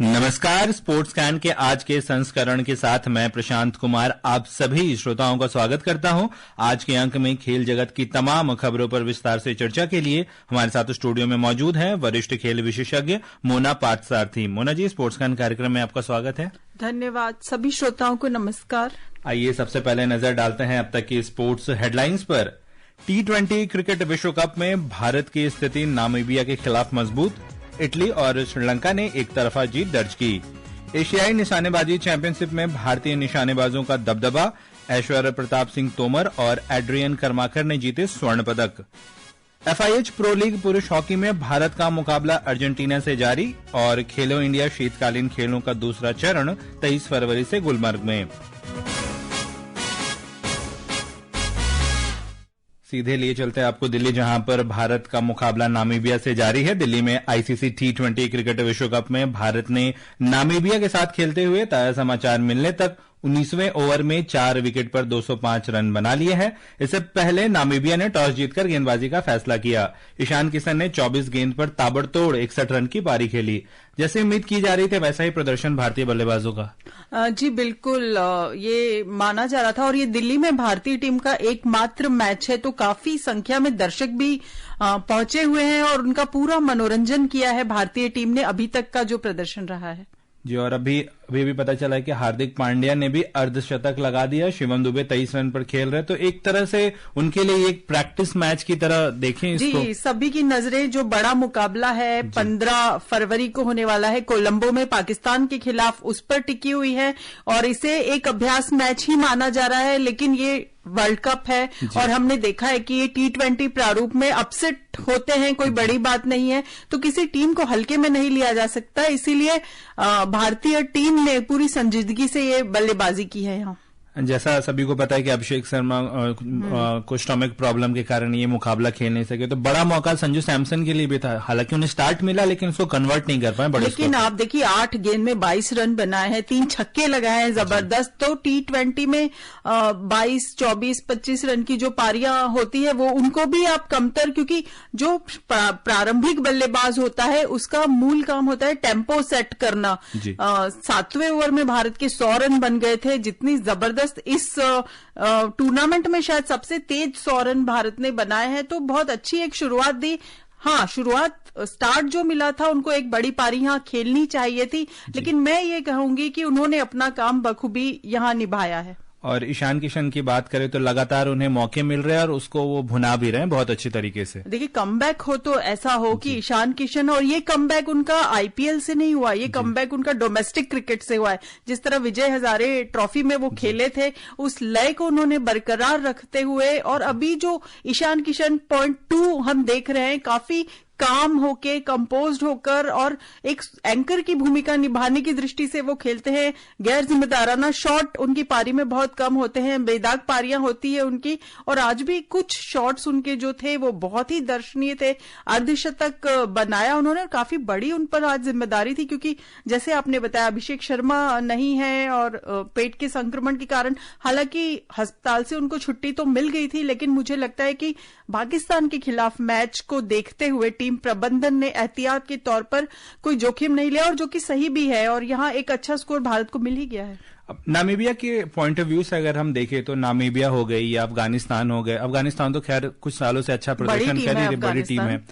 नमस्कार। Sports can के आज के संस्करण के साथ मैं प्रशांत कुमार आप सभी श्रोताओं का स्वागत करता हूं। आज के अंक में खेल जगत की तमाम खबरों पर विस्तार से चर्चा के लिए हमारे साथ स्टूडियो में मौजूद हैं वरिष्ठ खेल विशेषज्ञ मोना पार्थसारथी। मोना जी, स्पोर्ट्स कैन कार्यक्रम में आपका स्वागत है। धन्यवाद। सभी श्रोताओं को नमस्कार। आइए सबसे पहले नजर डालते हैं अब तक की स्पोर्ट्स हेडलाइंस पर। T20 क्रिकेट विश्व कप में भारत की स्थिति नामीबिया के खिलाफ मजबूत। इटली और श्रीलंका ने एक तरफा जीत दर्ज की। एशियाई निशानेबाजी चैंपियनशिप में भारतीय निशानेबाजों का दबदबा। ऐश्वर्य प्रताप सिंह तोमर और एड्रियन कर्माकर ने जीते स्वर्ण पदक। FIH प्रो लीग पुरुष हॉकी में भारत का मुकाबला अर्जेंटीना से जारी और खेलो इंडिया शीतकालीन खेलों का दूसरा चरण 23 फरवरी से गुलमर्ग में। सीधे लिए चलते हैं आपको दिल्ली, जहां पर भारत का मुकाबला नामीबिया से जारी है। दिल्ली में ICC T20 क्रिकेट विश्व कप में भारत ने नामीबिया के साथ खेलते हुए ताजा समाचार मिलने तक 19वें ओवर में 4 विकेट पर 205 रन बना लिए हैं। इससे पहले नामीबिया ने टॉस जीतकर गेंदबाजी का फैसला किया। ईशान किशन ने 24 गेंद पर ताबड़तोड़ 61 रन की पारी खेली। जैसे उम्मीद की जा रही थी वैसा ही प्रदर्शन भारतीय बल्लेबाजों का। जी बिल्कुल, ये माना जा रहा था और ये दिल्ली में भारतीय टीम का एकमात्र मैच है, तो काफी संख्या में दर्शक भी पहुंचे हुए हैं और उनका पूरा मनोरंजन किया है भारतीय टीम ने अभी तक का जो प्रदर्शन रहा है। जी, और अभी भी पता चला है कि हार्दिक पांड्या ने भी अर्धशतक लगा दिया। शिवम दुबे 23 रन पर खेल रहे, तो एक तरह से उनके लिए एक प्रैक्टिस मैच की तरह देखें इसको। जी, सभी की नजरें जो बड़ा मुकाबला है 15 फरवरी को होने वाला है कोलंबो में पाकिस्तान के खिलाफ, उस पर टिकी हुई है और इसे एक अभ्यास मैच ही माना जा रहा है। लेकिन ये वर्ल्ड कप है और हमने देखा है कि ये T20 प्रारूप में अपसेट होते हैं, कोई बड़ी बात नहीं है, तो किसी टीम को हल्के में नहीं लिया जा सकता। इसीलिए भारतीय टीम ने पूरी संजीदगी से ये बल्लेबाजी की है। यहाँ जैसा सभी को पता है कि अभिषेक शर्मा को स्टोमक प्रॉब्लम के कारण ये मुकाबला खेल नहीं सके, तो बड़ा मौका संजू सैमसन के लिए भी था। हालांकि उन्हें स्टार्ट मिला लेकिन उसको कन्वर्ट नहीं कर पाए बड़े। लेकिन आप देखिए 8 गेंद में 22 रन बनाए हैं, 3 छक्के लगाए हैं, जबरदस्त। तो T20 में 22, 24, 25 रन की जो पारियां होती है वो उनको भी आप कमतर, क्योंकि जो प्रारंभिक बल्लेबाज होता है उसका मूल काम होता है टेम्पो सेट करना। 7वें ओवर में भारत के 100 रन बन गए थे। जितनी जबरदस्त इस टूर्नामेंट में शायद सबसे तेज 100 रन भारत ने बनाए हैं, तो बहुत अच्छी एक शुरुआत दी। हाँ, स्टार्ट जो मिला था उनको एक बड़ी पारी यहाँ खेलनी चाहिए थी, लेकिन मैं ये कहूंगी कि उन्होंने अपना काम बखूबी यहाँ निभाया है। और ईशान किशन की बात करें तो लगातार उन्हें मौके मिल रहे हैं और उसको वो भुना भी रहे हैं बहुत अच्छी तरीके से। देखिए, कमबैक हो तो ऐसा हो कि ईशान किशन, और ये कमबैक उनका IPL से नहीं हुआ, ये कमबैक उनका डोमेस्टिक क्रिकेट से हुआ है। जिस तरह विजय हजारे ट्रॉफी में वो खेले थे, उस लय को उन्होंने बरकरार रखते हुए, और अभी जो ईशान किशन .2 हम देख रहे हैं, काफी काम होके, कंपोज्ड होकर और एक एंकर की भूमिका निभाने की दृष्टि से वो खेलते हैं। गैर जिम्मेदाराना शॉट उनकी पारी में बहुत कम होते हैं, बेदाग पारियां होती है उनकी, और आज भी कुछ शॉट्स उनके जो थे वो बहुत ही दर्शनीय थे। अर्धशतक बनाया उन्होंने, काफी बड़ी उन पर आज जिम्मेदारी थी, क्योंकि जैसे आपने बताया अभिषेक शर्मा नहीं है और पेट के संक्रमण के कारण, हालांकि अस्पताल से उनको छुट्टी तो मिल गई थी, लेकिन मुझे लगता है कि पाकिस्तान के खिलाफ मैच को देखते हुए टीम प्रबंधन ने एहतियात के तौर पर कोई जोखिम नहीं लिया, और जो कि सही भी है, और यहाँ एक अच्छा स्कोर भारत को मिल ही गया है। नामीबिया के पॉइंट ऑफ व्यू से अगर हम देखें तो नामीबिया हो गई या अफगानिस्तान हो गए। अफगानिस्तान तो खैर कुछ सालों से अच्छा प्रदर्शन कर रही है, बड़ी टीम है।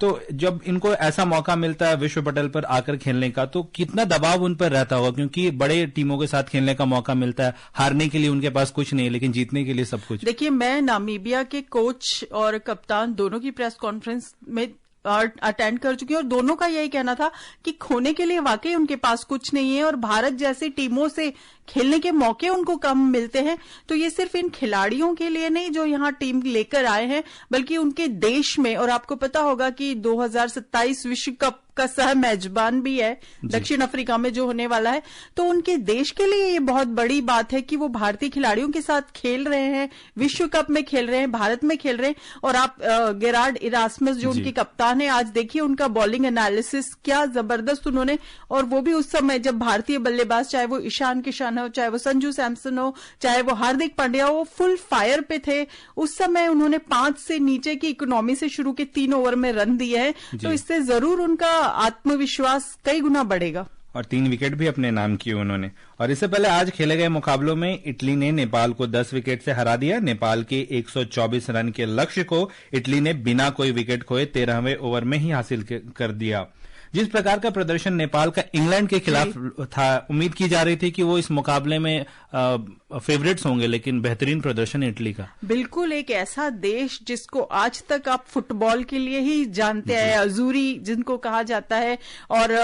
तो जब इनको ऐसा मौका मिलता है विश्व पटल पर आकर खेलने का, तो कितना दबाव उन पर रहता होगा, क्योंकि बड़े टीमों के साथ खेलने का मौका मिलता है। हारने के लिए उनके पास कुछ नहीं, लेकिन जीतने के लिए सब कुछ। देखिए, मैं नामीबिया के कोच और कप्तान दोनों की प्रेस कॉन्फ्रेंस में अटेंड कर चुकी हूं, और दोनों का यही कहना था कि खोने के लिए वाकई उनके पास कुछ नहीं है, और भारत जैसी टीमों से खेलने के मौके उनको कम मिलते हैं। तो ये सिर्फ इन खिलाड़ियों के लिए नहीं जो यहाँ टीम लेकर आए हैं, बल्कि उनके देश में। और आपको पता होगा कि 2027 विश्व कप का सह मेजबान भी है दक्षिण अफ्रीका में जो होने वाला है, तो उनके देश के लिए ये बहुत बड़ी बात है कि वो भारतीय खिलाड़ियों के साथ खेल रहे हैं, विश्व कप में खेल रहे हैं, भारत में खेल रहे हैं। और आप गेरार्ड इरास्मस जो उनके कप्तान है, आज देखिए उनका बॉलिंग एनालिसिस क्या जबरदस्त उन्होंने, और वो भी उस समय जब भारतीय बल्लेबाज, चाहे वो ईशान किशन हो, चाहे वो संजू सैमसन हो, चाहे वो हार्दिक पांड्या हो, फुल फायर पे थे। उस समय उन्होंने 5 से नीचे की इकोनॉमी से शुरू के 3 ओवर में रन दिए हैं, तो इससे जरूर उनका आत्मविश्वास कई गुना बढ़ेगा। और 3 विकेट भी अपने नाम किए उन्होंने। और इससे पहले आज खेले गए मुकाबलों में इटली ने नेपाल को 10 विकेट से हरा दिया। नेपाल के 124 रन के लक्ष्य को इटली ने बिना कोई विकेट खोए 13वें ओवर में ही हासिल कर दिया। जिस प्रकार का प्रदर्शन नेपाल का इंग्लैंड के खिलाफ था, उम्मीद की जा रही थी कि वो इस मुकाबले में फेवरेट्स होंगे, लेकिन बेहतरीन प्रदर्शन इटली का। बिल्कुल, एक ऐसा देश जिसको आज तक आप फुटबॉल के लिए ही जानते हैं, अजूरी जिनको कहा जाता है, और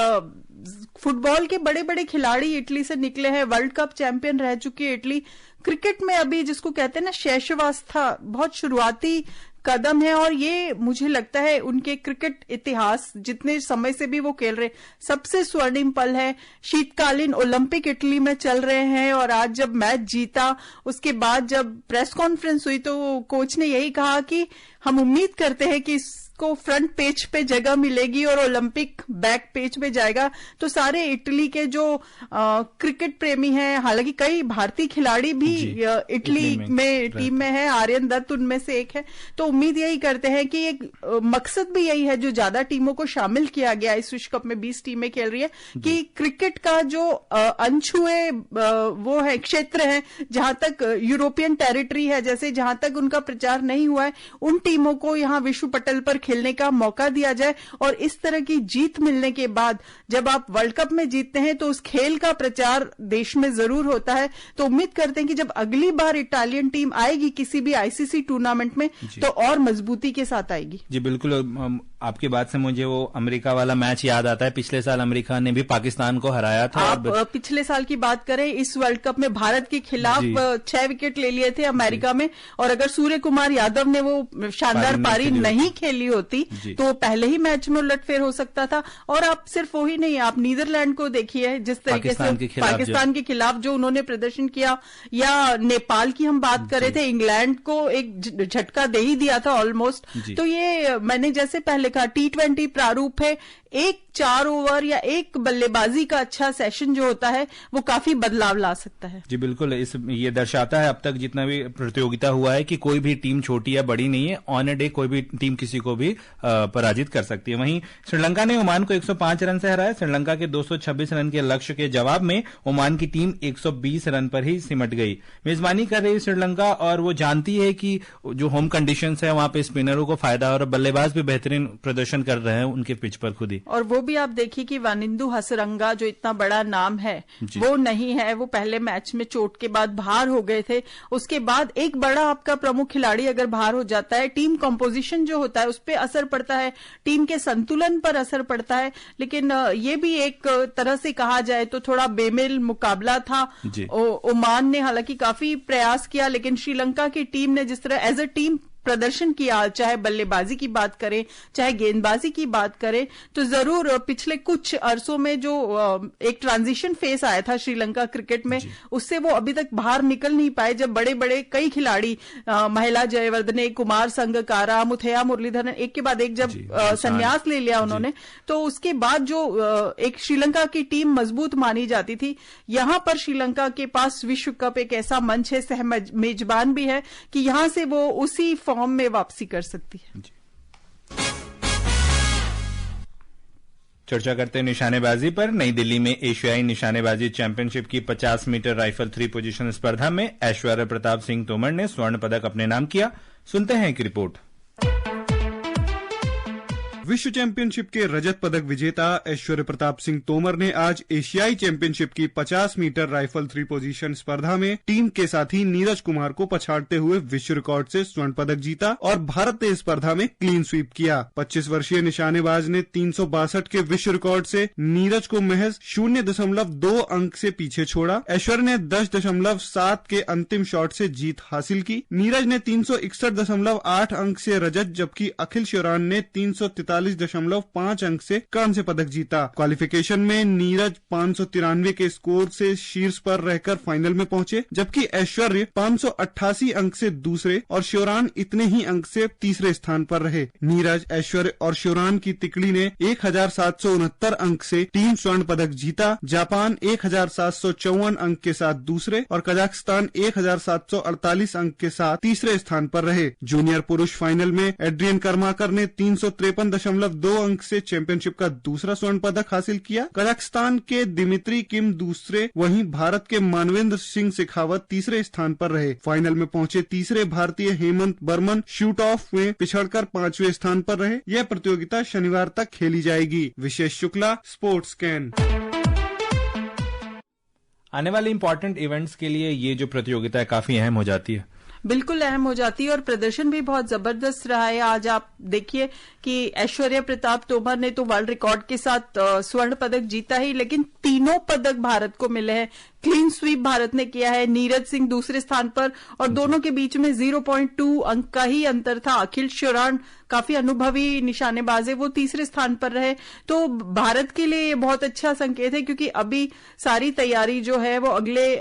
फुटबॉल के बड़े बड़े खिलाड़ी इटली से निकले हैं, वर्ल्ड कप चैंपियन रह चुकी है इटली। क्रिकेट में अभी जिसको कहते हैं ना शैशवावस्था, बहुत शुरुआती कदम है, और ये मुझे लगता है उनके क्रिकेट इतिहास जितने समय से भी वो खेल रहे सबसे स्वर्णिम पल है। शीतकालीन ओलंपिक इटली में चल रहे हैं, और आज जब मैच जीता उसके बाद जब प्रेस कॉन्फ्रेंस हुई तो कोच ने यही कहा कि हम उम्मीद करते हैं कि को फ्रंट पेज पे जगह मिलेगी और ओलंपिक बैक पेज पे जाएगा। तो सारे इटली के जो क्रिकेट प्रेमी हैं, हालांकि कई भारतीय खिलाड़ी भी इटली में टीम में है, आर्यन दत्त उनमें से एक है, तो उम्मीद यही करते हैं कि एक मकसद भी यही है जो ज्यादा टीमों को शामिल किया गया इस विश्व कप में, 20 टीमें खेल रही है, कि क्रिकेट का जो अनछुए वो है क्षेत्र है, जहां तक यूरोपियन टेरिटरी है, जैसे जहां तक उनका प्रचार नहीं हुआ है, उन टीमों को यहां विश्व पटल पर खेलने का मौका दिया जाए। और इस तरह की जीत मिलने के बाद जब आप वर्ल्ड कप में जीतते हैं तो उस खेल का प्रचार देश में जरूर होता है। तो उम्मीद करते हैं कि जब अगली बार इटालियन टीम आएगी किसी भी आईसीसी टूर्नामेंट में तो और मजबूती के साथ आएगी। जी बिल्कुल, आपकी बात से मुझे वो अमेरिका वाला मैच याद आता है। पिछले साल अमेरिका ने भी पाकिस्तान को हराया था। आप पिछले साल की बात करें, इस वर्ल्ड कप में भारत के खिलाफ 6 विकेट ले लिए थे अमेरिका में, और अगर सूर्य कुमार यादव ने वो शानदार पारी नहीं खेली होती तो पहले ही मैच में उलटफेर हो सकता था। और आप सिर्फ वही नहीं, आप नीदरलैंड को देखिए जिस तरीके से पाकिस्तान के खिलाफ जो उन्होंने प्रदर्शन किया, या नेपाल की हम बात कर रहे थे, इंग्लैंड को एक झटका दे ही दिया था ऑलमोस्ट। तो ये मैंने जैसे पहले कहा T20 प्रारूप है, एक 4 ओवर या एक बल्लेबाजी का अच्छा सेशन जो होता है वो काफी बदलाव ला सकता है। जी बिल्कुल, ये दर्शाता है अब तक जितना भी प्रतियोगिता हुआ है कि कोई भी टीम छोटी या बड़ी नहीं है, ऑन ए डे कोई भी टीम किसी को भी पराजित कर सकती है। वहीं श्रीलंका ने ओमान को 105 रन से हराया। श्रीलंका के 226 रन के लक्ष्य के जवाब में ओमान की टीम 120 रन पर ही सिमट गई। मेजबानी कर रही श्रीलंका, और वो जानती है कि जो होम कंडीशंस है वहां पे स्पिनरों को फायदा, और बल्लेबाज भी बेहतरीन प्रदर्शन कर रहे हैं उनके पिच पर खुद ही। और वो भी आप देखिए कि वानिंदु हसरंगा जो इतना बड़ा नाम है वो नहीं है, वो पहले मैच में चोट के बाद बाहर हो गए थे। उसके बाद एक बड़ा आपका प्रमुख खिलाड़ी अगर बाहर हो जाता है, टीम कंपोजिशन जो होता है उस पर असर पड़ता है, टीम के संतुलन पर असर पड़ता है। लेकिन ये भी एक तरह से कहा जाए तो थोड़ा बेमेल मुकाबला था। ओमान ने हालांकि काफी प्रयास किया, लेकिन श्रीलंका की टीम ने जिस तरह एज अ टीम प्रदर्शन किया, चाहे बल्लेबाजी की बात करें चाहे गेंदबाजी की बात करें, तो जरूर पिछले कुछ अरसों में जो एक ट्रांजिशन फेस आया था श्रीलंका क्रिकेट में, उससे वो अभी तक बाहर निकल नहीं पाए। जब बड़े बड़े कई खिलाड़ी, महिला जयवर्धने, कुमार संगकारा, मुथैया मुरलीधरन, एक के बाद एक जब संन्यास ले लिया उन्होंने, तो उसके बाद जो एक श्रीलंका की टीम मजबूत मानी जाती थी, यहां पर श्रीलंका के पास विश्व कप एक ऐसा मंच है, सह मेजबान भी है, कि यहां से वो उसी फॉर्म में वापसी कर सकती है। चर्चा करते हैं निशानेबाजी पर। नई दिल्ली में एशियाई निशानेबाजी चैंपियनशिप की 50 मीटर राइफल 3 पोजीशन स्पर्धा में ऐश्वर्य प्रताप सिंह तोमर ने स्वर्ण पदक अपने नाम किया। सुनते हैं एक रिपोर्ट। विश्व चैंपियनशिप के रजत पदक विजेता ऐश्वर्य प्रताप सिंह तोमर ने आज एशियाई चैंपियनशिप की 50 मीटर राइफल 3 पोजीशन स्पर्धा में टीम के साथी नीरज कुमार को पछाड़ते हुए विश्व रिकॉर्ड से स्वर्ण पदक जीता और भारत ने स्पर्धा में क्लीन स्वीप किया। 25 वर्षीय निशानेबाज ने 362 के विश्व रिकॉर्ड से नीरज को महज 0.2 अंक से पीछे छोड़ा। ऐश्वर्य ने 10.7 के अंतिम शॉट से जीत हासिल की। नीरज ने 361.8 अंक से रजत, जबकि अखिल श्योरान ने 343.5 अंक से कांस्य पदक जीता। क्वालिफिकेशन में नीरज 593 के स्कोर से शीर्ष पर रहकर फाइनल में पहुंचे, जबकि ऐश्वर्य 588 अंक से दूसरे और श्योरान इतने ही अंक से तीसरे स्थान पर रहे। नीरज, ऐश्वर्य और श्योरान की तिकड़ी ने 1769 अंक से टीम स्वर्ण पदक जीता। जापान 1754 अंक के साथ दूसरे और कजाकिस्तान 1748 अंक के साथ तीसरे स्थान पर रहे। जूनियर पुरुष फाइनल में एड्रियन कर्माकर ने 353.5 1.2 अंक से चैंपियनशिप का दूसरा स्वर्ण पदक हासिल किया। कजाकिस्तान के दिमित्री किम दूसरे, वहीं भारत के मानवेंद्र सिंह शेखावत तीसरे स्थान पर रहे। फाइनल में पहुंचे तीसरे भारतीय हेमंत बर्मन शूट ऑफ में पिछड़कर 5वें स्थान पर रहे। यह प्रतियोगिता शनिवार तक खेली जाएगी। विशेष शुक्ला, स्पोर्ट्स कैन। आने वाले इंपॉर्टेंट इवेंट्स के लिए ये जो प्रतियोगिता है काफी अहम हो जाती है। बिल्कुल अहम हो जाती है और प्रदर्शन भी बहुत जबरदस्त रहा है। आज आप देखिए कि ऐश्वर्या प्रताप तोमर ने तो वर्ल्ड रिकॉर्ड के साथ स्वर्ण पदक जीता ही, लेकिन तीनों पदक भारत को मिले हैं। क्लीन स्वीप भारत ने किया है। नीरज सिंह दूसरे स्थान पर और दोनों के बीच में 0.2 अंक का ही अंतर था। अखिल शोरान काफी अनुभवी निशानेबाज है, वो तीसरे स्थान पर रहे। तो भारत के लिए ये बहुत अच्छा संकेत है, क्योंकि अभी सारी तैयारी जो है वो अगले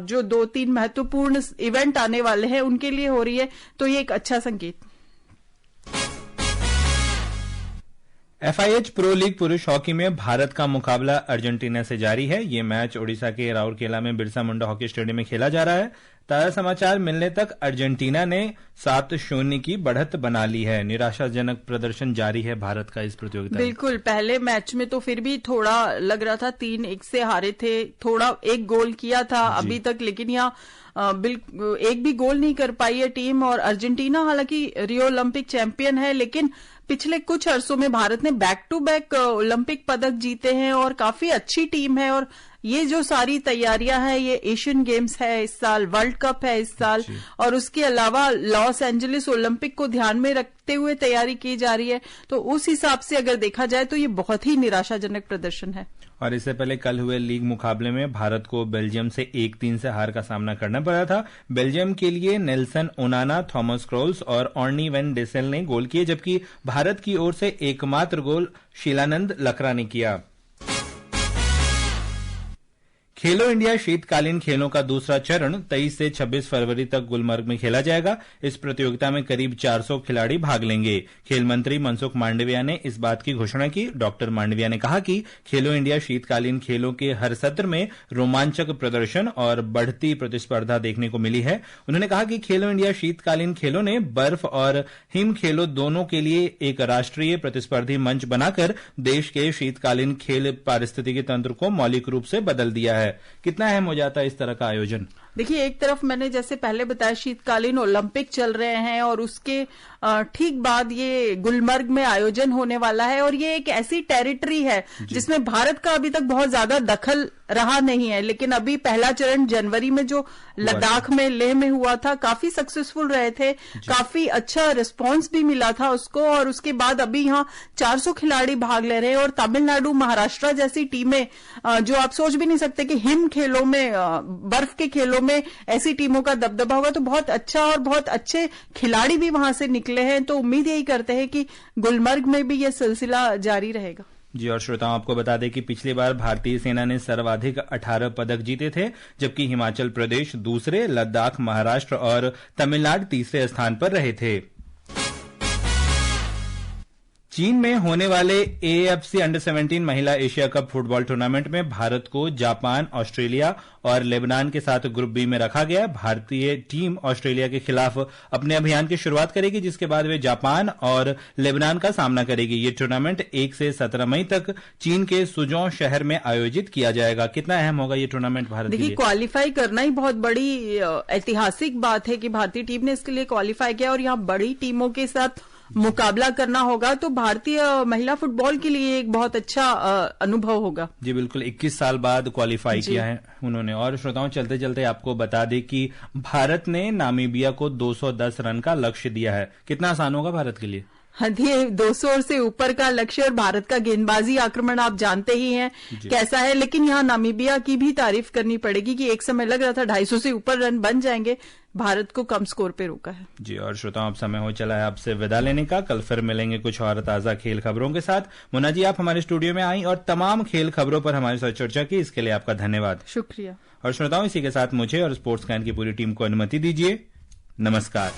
जो 2-3 महत्वपूर्ण इवेंट आने वाले हैं उनके लिए हो रही है। तो ये एक अच्छा संकेत। FIH प्रो लीग पुरुष हॉकी में भारत का मुकाबला अर्जेंटीना से जारी है। ये मैच ओडिशा के राउरकेला में बिरसा मुंडा हॉकी स्टेडियम में खेला जा रहा है। ताजा समाचार मिलने तक अर्जेंटीना ने 7-0 की बढ़त बना ली है। निराशाजनक प्रदर्शन जारी है भारत का इस प्रतियोगिता में। बिल्कुल, पहले मैच में तो फिर भी थोड़ा लग रहा था 3-1 से हारे थे। थोड़ा एक गोल किया था अभी तक, लेकिन यहाँ एक भी गोल नहीं कर पाई है टीम। और अर्जेंटीना हालांकि रियो ओलंपिक चैंपियन है, लेकिन पिछले कुछ अरसों में भारत ने बैक टू बैक ओलंपिक पदक जीते हैं और काफी अच्छी टीम है। और ये जो सारी तैयारियां हैं, ये एशियन गेम्स है इस साल, वर्ल्ड कप है इस साल, और उसके अलावा लॉस एंजलिस ओलंपिक को ध्यान में रखते हुए तैयारी की जा रही है। तो उस हिसाब से अगर देखा जाए तो ये बहुत ही निराशाजनक प्रदर्शन है। और इससे पहले कल हुए लीग मुकाबले में भारत को बेल्जियम से 1-3 से हार का सामना करना पड़ा था। बेल्जियम के लिए नेल्सन ओनाना, थॉमस क्रोल्स और ऑर्नी वेन डेसेल ने गोल किए, जबकि भारत की ओर से एकमात्र गोल शीलानंद लकरा ने किया। खेलो इंडिया शीतकालीन खेलों का दूसरा चरण 23 से 26 फरवरी तक गुलमर्ग में खेला जाएगा। इस प्रतियोगिता में करीब 400 खिलाड़ी भाग लेंगे। खेल मंत्री मनसुख मांडविया ने इस बात की घोषणा की। डॉक्टर मांडविया ने कहा कि खेलो इंडिया शीतकालीन खेलों के हर सत्र में रोमांचक प्रदर्शन और बढ़ती प्रतिस्पर्धा देखने को मिली है। उन्होंने कहा कि खेलो इंडिया शीतकालीन खेलों ने बर्फ और हिम खेलों दोनों के लिए एक राष्ट्रीय प्रतिस्पर्धी मंच बनाकर देश के शीतकालीन खेल पारिस्थितिकी तंत्र को मौलिक रूप से बदल दिया है। कितना अहम हो जाता है इस तरह का आयोजन। देखिए, एक तरफ मैंने जैसे पहले बताया शीतकालीन ओलंपिक चल रहे हैं और उसके ठीक बाद ये गुलमर्ग में आयोजन होने वाला है। और ये एक ऐसी टेरिटरी है जिसमें भारत का अभी तक बहुत ज्यादा दखल रहा नहीं है, लेकिन अभी पहला चरण जनवरी में जो लद्दाख में, लेह में हुआ था, काफी सक्सेसफुल रहे थे, काफी अच्छा रिस्पांस भी मिला था उसको। और उसके बाद अभी यहाँ 400 खिलाड़ी भाग ले रहे हैं और तमिलनाडु, महाराष्ट्र जैसी टीमें, जो आप सोच भी नहीं सकते कि हिम खेलों में, बर्फ के खेलों में ऐसी टीमों का दबदबा होगा। तो बहुत अच्छा और बहुत अच्छे खिलाड़ी भी वहां से निकले हैं। तो उम्मीद यही करते हैं कि गुलमर्ग में भी यह सिलसिला जारी रहेगा। जी, और श्रोताओं आपको बता दें कि पिछली बार भारतीय सेना ने सर्वाधिक 18 पदक जीते थे, जबकि हिमाचल प्रदेश दूसरे, लद्दाख, महाराष्ट्र और तमिलनाडु तीसरे स्थान पर रहे थे। चीन में होने वाले AFC अंडर 17 महिला एशिया कप फुटबॉल टूर्नामेंट में भारत को जापान, ऑस्ट्रेलिया और लेबनान के साथ ग्रुप बी में रखा गया। भारतीय टीम ऑस्ट्रेलिया के खिलाफ अपने अभियान की शुरुआत करेगी, जिसके बाद वे जापान और लेबनान का सामना करेगी। ये टूर्नामेंट 1 से 17 मई तक चीन के सुजों शहर में आयोजित किया जाएगा। कितना अहम होगा ये टूर्नामेंट भारत के लिए? देखिए, क्वालिफाई करना ही बहुत बड़ी ऐतिहासिक बात है कि भारतीय टीम ने इसके लिए क्वालिफाई किया और यहाँ बड़ी टीमों के साथ मुकाबला करना होगा। तो भारतीय महिला फुटबॉल के लिए एक बहुत अच्छा अनुभव होगा। जी बिल्कुल, 21 साल बाद क्वालिफाई किया है उन्होंने। और श्रोताओं, चलते चलते आपको बता दें कि भारत ने नामीबिया को 210 रन का लक्ष्य दिया है। कितना आसान होगा भारत के लिए? हाँ, ये 200 से ऊपर का लक्ष्य। और भारत का गेंदबाजी आक्रमण आप जानते ही हैं कैसा है। लेकिन यहाँ नामीबिया की भी तारीफ करनी पड़ेगी कि एक समय लग रहा था 250 से ऊपर रन बन जाएंगे, भारत को कम स्कोर पे रोका है। जी, और श्रोताओं अब समय हो चला है आपसे विदा लेने का। कल फिर मिलेंगे कुछ और ताजा खेल खबरों के साथ। मुन्ना जी, आप हमारे स्टूडियो में आई और तमाम खेल खबरों पर हमारे साथ चर्चा की, इसके लिए आपका धन्यवाद। शुक्रिया। और श्रोताओं, इसी के साथ मुझे और स्पोर्ट्स कैन की पूरी टीम को अनुमति दीजिए। नमस्कार।